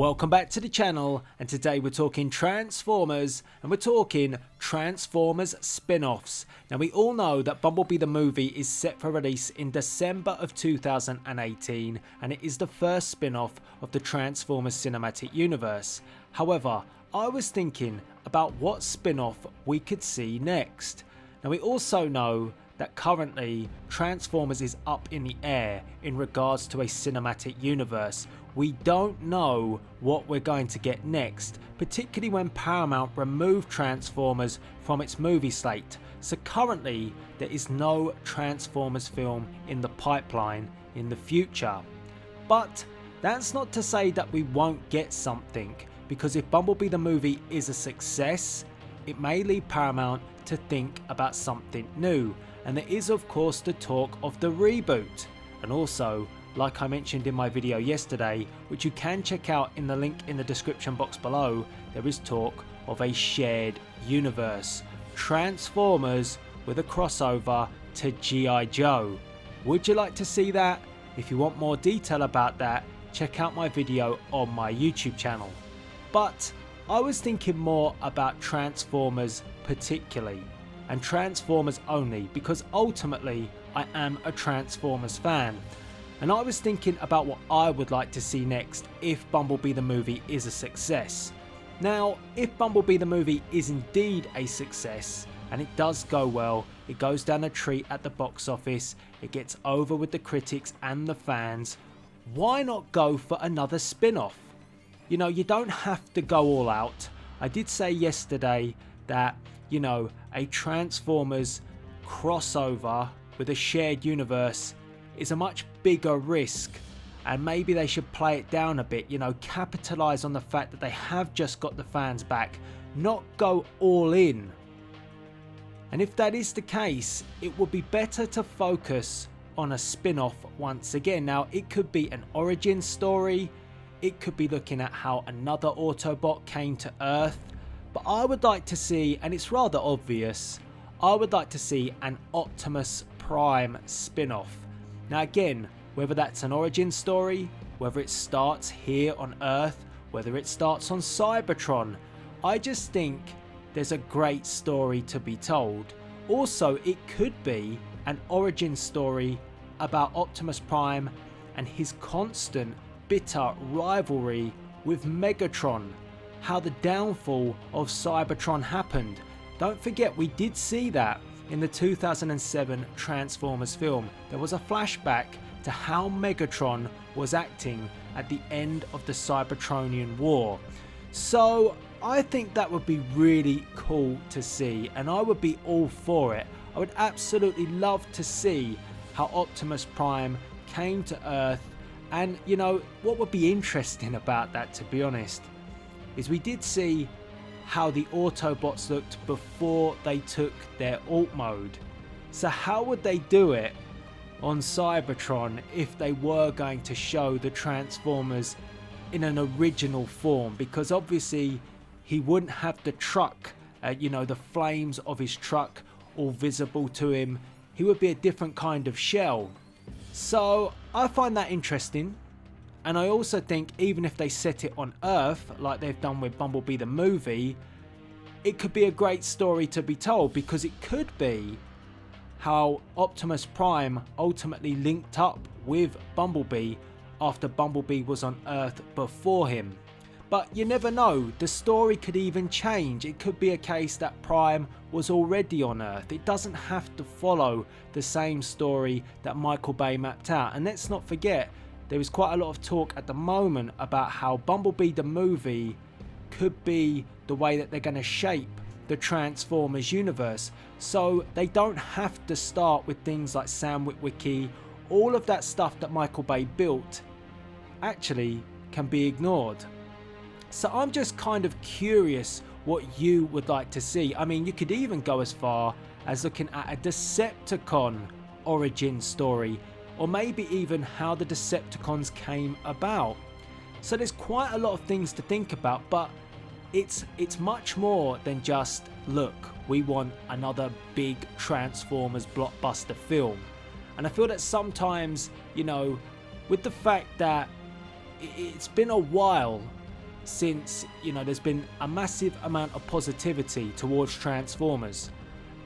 Welcome back to the channel, and today we're talking Transformers, and we're talking Transformers spin-offs. Now we all know that Bumblebee the movie is set for release in December of 2018, and it is the first spin-off of the Transformers cinematic universe. However, I was thinking about what spin-off we could see next. Now we also know that currently Transformers is up in the air in regards to a cinematic universe. We don't know what we're going to get next, particularly when Paramount removed Transformers from its movie slate. So currently there is no Transformers film in the pipeline in the future. But that's not to say that we won't get something, because if Bumblebee the movie is a success, it may lead Paramount to think about something new. And there is of course the talk of the reboot, and also, like I mentioned in my video yesterday, which you can check out in the link in the description box below, there is talk of a shared universe, Transformers with a crossover to G.I. Joe. Would you like to see that? If you want more detail about that, check out my video on my YouTube channel. But I was thinking more about Transformers particularly, and Transformers only, because ultimately I am a Transformers fan. And I was thinking about what I would like to see next if Bumblebee the movie is a success. Now, if Bumblebee the movie is indeed a success, and it does go well, it goes down a treat at the box office, it gets over with the critics and the fans, why not go for another spin-off? You know, you don't have to go all out. I did say yesterday that, you know, a Transformers crossover with a shared universe is a much bigger risk, and maybe they should play it down a bit, you know, capitalize on the fact that they have just got the fans back, not go all in. And if that is the case, it would be better to focus on a spin-off once again. Now, it could be an origin story, it could be looking at how another Autobot came to Earth, but I would like to see, and it's rather obvious, I would like to see an Optimus Prime spin-off. Now again, whether that's an origin story, whether it starts here on Earth, whether it starts on Cybertron, I just think there's a great story to be told. Also, it could be an origin story about Optimus Prime and his constant bitter rivalry with Megatron, how the downfall of Cybertron happened. Don't forget, we did see that in the 2007 Transformers film. There was a flashback to how Megatron was acting at the end of the Cybertronian War. So I think that would be really cool to see, and I would be all for it. I would absolutely love to see how Optimus Prime came to Earth, and you know, what would be interesting about that, to be honest, is we did see how the Autobots looked before they took their alt mode. So how would they do it on Cybertron if they were going to show the Transformers in an original form? Because obviously he wouldn't have the truck, you know, the flames of his truck all visible to him. He would be a different kind of shell. So I find that interesting. And I also think even if they set it on Earth, like they've done with Bumblebee the movie, it could be a great story to be told, because it could be how Optimus Prime ultimately linked up with Bumblebee after Bumblebee was on Earth before him. But you never know, the story could even change. It could be a case that Prime was already on Earth. It doesn't have to follow the same story that Michael Bay mapped out. And let's not forget, there is quite a lot of talk at the moment about how Bumblebee the movie could be the way that they're going to shape the Transformers universe. So they don't have to start with things like Sam Witwicky. All of that stuff that Michael Bay built actually can be ignored. So I'm just kind of curious what you would like to see. I mean, you could even go as far as looking at a Decepticon origin story, or maybe even how the Decepticons came about. So there's quite a lot of things to think about, but it's much more than just, look, we want another big Transformers blockbuster film. And I feel that sometimes, you know, with the fact that it's been a while since, you know, there's been a massive amount of positivity towards Transformers,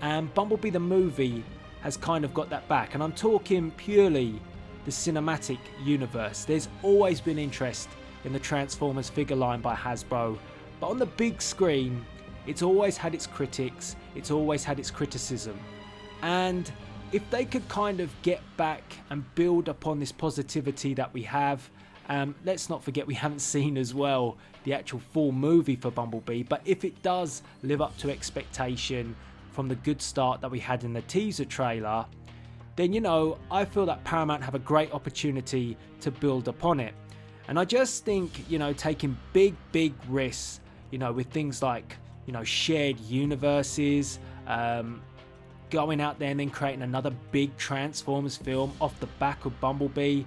and Bumblebee the movie has kind of got that back. And I'm talking purely the cinematic universe. There's always been interest in the Transformers figure line by Hasbro, but on the big screen it's always had its critics, it's always had its criticism. And if they could kind of get back and build upon this positivity that we have, let's not forget we haven't seen as well the actual full movie for Bumblebee, but if it does live up to expectation from the good start that we had in the teaser trailer, then, you know, I feel that Paramount have a great opportunity to build upon it. And I just think, you know, taking big risks, you know, with things like, you know, shared universes, going out there and then creating another big Transformers film off the back of Bumblebee,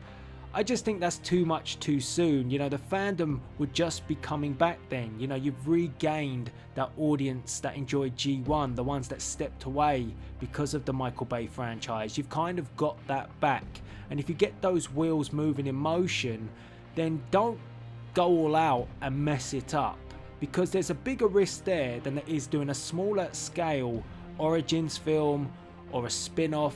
I just think that's too much too soon. You know, the fandom would just be coming back then. You know, you've regained that audience that enjoyed G1, the ones that stepped away because of the Michael Bay franchise. You've kind of got that back. And if you get those wheels moving in motion, then don't go all out and mess it up, because there's a bigger risk there than there is doing a smaller scale Origins film or a spin-off,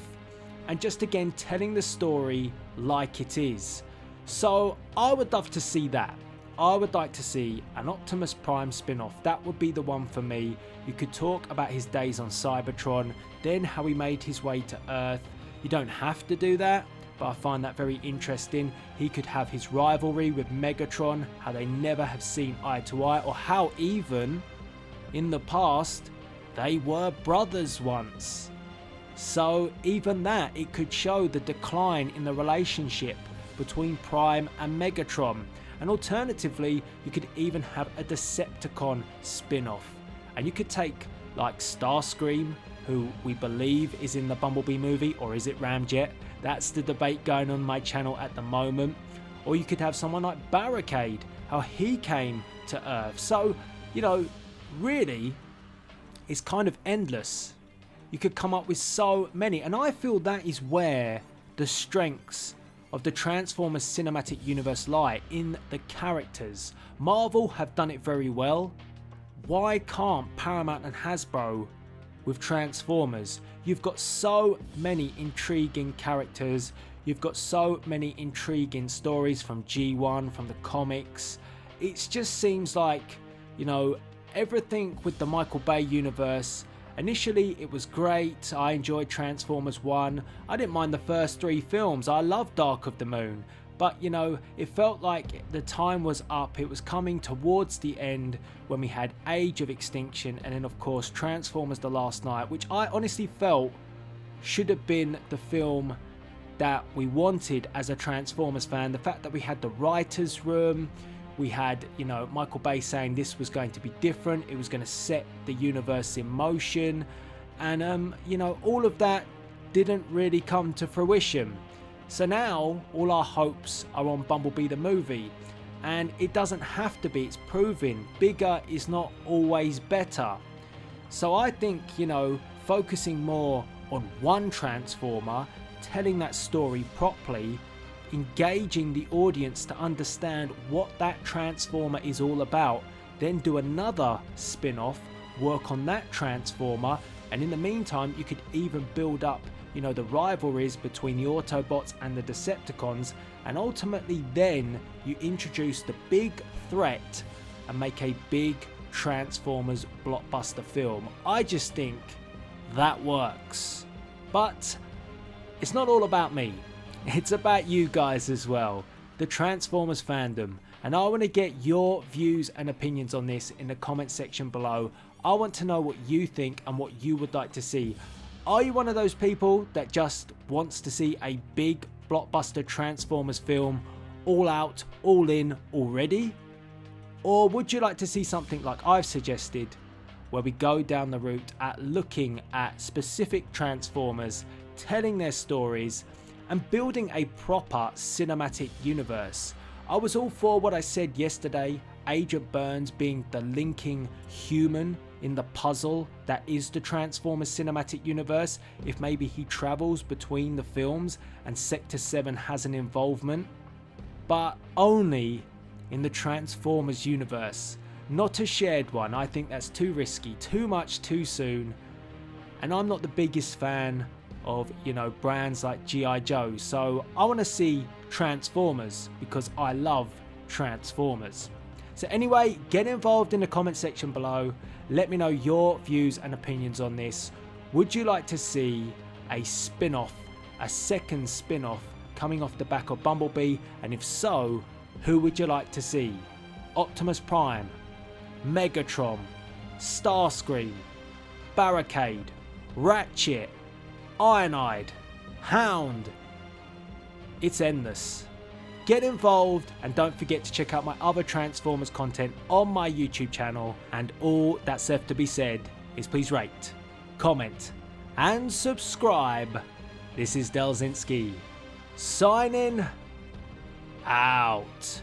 and just again telling the story like it is. So I would love to see that. I would like to see an Optimus Prime spin-off. That would be the one for me. You could talk about his days on Cybertron, then how he made his way to Earth. You don't have to do that, but I find that very interesting. He could have his rivalry with Megatron, how they never have seen eye to eye, or how even in the past they were brothers once. So even that, it could show the decline in the relationship between Prime and Megatron. And alternatively, you could even have a Decepticon spin-off, and you could take like Starscream, who we believe is in the Bumblebee movie, or is it Ramjet? That's the debate going on my channel at the moment. Or you could have someone like Barricade, how he came to Earth. So, you know, really, it's kind of endless. You could come up with so many, and I feel that is where the strengths of the Transformers cinematic universe lie, in the characters. Marvel have done it very well. Why can't Paramount and Hasbro with Transformers? You've got so many intriguing characters, you've got so many intriguing stories from G1, from the comics. It just seems like, you know, everything with the Michael Bay universe. Initially it was great. I enjoyed Transformers 1. I didn't mind the first 3 films. I loved Dark of the Moon. But, you know, it felt like the time was up. It was coming towards the end when we had Age of Extinction, and then of course Transformers The Last Night, which I honestly felt should have been the film that we wanted as a Transformers fan. The fact that we had the writers' room, we had, you know, Michael Bay saying this was going to be different, it was going to set the universe in motion, and you know, all of that didn't really come to fruition. So now all our hopes are on Bumblebee the movie, and it doesn't have to be. It's proven bigger is not always better. So I think, you know, focusing more on one Transformer, telling that story properly, engaging the audience to understand what that Transformer is all about, then do another spin-off, work on that Transformer, and in the meantime you could even build up, you know, the rivalries between the Autobots and the Decepticons, and ultimately then you introduce the big threat and make a big Transformers blockbuster film. I just think that works. But it's not all about me. It's about you guys as well, the Transformers fandom, and I want to get your views and opinions on this in the comment section below. I want to know what you think and what you would like to see. Are you one of those people that just wants to see a big blockbuster Transformers film, all out, all in already? Or would you like to see something like I've suggested, where we go down the route at looking at specific Transformers, telling their stories, and building a proper cinematic universe? I was all for what I said yesterday, Agent Burns being the linking human in the puzzle that is the Transformers cinematic universe. If maybe he travels between the films and Sector 7 has an involvement, but only in the Transformers universe. Not a shared one, I think that's too risky, too much too soon. And I'm not the biggest fan of, brands like G.I. Joe, so I want to see Transformers because I love Transformers. So anyway, get involved in the comment section below. Let me know your views and opinions on this. Would you like to see a spin-off, a second spin-off coming off the back of Bumblebee? And if so, who would you like to see? Optimus Prime, Megatron, Starscream, Barricade, Ratchet, Ironhide, Hound. It's endless. Get involved and don't forget to check out my other Transformers content on my YouTube channel. And all that's left to be said is please rate, comment and subscribe. This is Delzinski signing out.